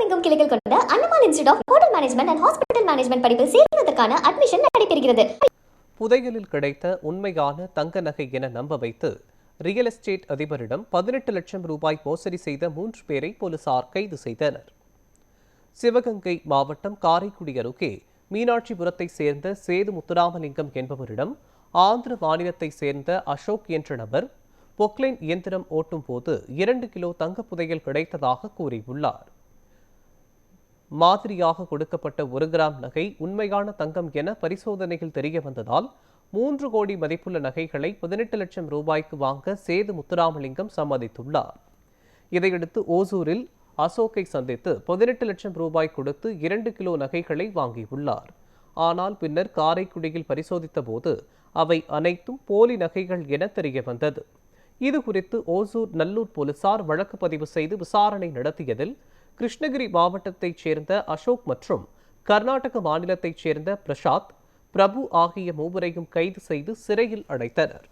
உலகமெங்கும் கிளைகள் கொண்ட Annamalai institute of hotel management and hospital management படிப்பில் சேர்வதற்கான அட்மிஷன் நடைபெறுகிறது. புதையலில் கிடைத்த உண்மையான தங்க நகை என நம்ப வைத்து ரியல் எஸ்டேட் அதிபரிடம் 18 லட்சம் ரூபாய் மோசடி செய்த 3 பேரை போலீசார் கைது செய்தனர். சிவகங்கை மாவட்டம் காரைக்குடி அருகே மீனாட்சிபுரத்தை சேர்ந்த சேது முத்துராமலிங்கம் என்பவரிடம் ஆந்திர மாநிலத்தை சேர்ந்த அசோக் என்ற நபர் பொக்லைன் இயந்திரம் ஓட்டும் போது 2 கிலோ தங்க புதையல் கிடைத்ததாக கூறியுள்ளார். மாதிரியாக கொடுக்கப்பட்ட 1 கிராம் நகை உண்மையான தங்கம் என பரிசோதனையில் தெரிய வந்ததால் 3 கோடி மதிப்புள்ள நகைகளை 18 லட்சம் ரூபாய்க்கு வாங்க சேது முத்துராமலிங்கம் சம்மதித்துள்ளார். இதையடுத்து ஓசூரில் அசோக்கை சந்தித்து 18 லட்சம் ரூபாய் கொடுத்து 2 கிலோ நகைகளை வாங்கியுள்ளார். ஆனால் பின்னர் காரைக்குடியில் பரிசோதித்த போது அவை அனைத்தும் போலி நகைகள் என தெரிய வந்தது. இதுகுறித்து ஓசூர் நல்லூர் போலீசார் வழக்கு பதிவு செய்து விசாரணை நடத்தியதில் கிருஷ்ணகிரி மாவட்டத்தைச் சேர்ந்த அசோக் மற்றும் கர்நாடக மாநிலத்தைச் சேர்ந்த பிரசாத், பிரபு ஆகிய மூவரையும் கைது செய்து சிறையில் அடைத்தனர்.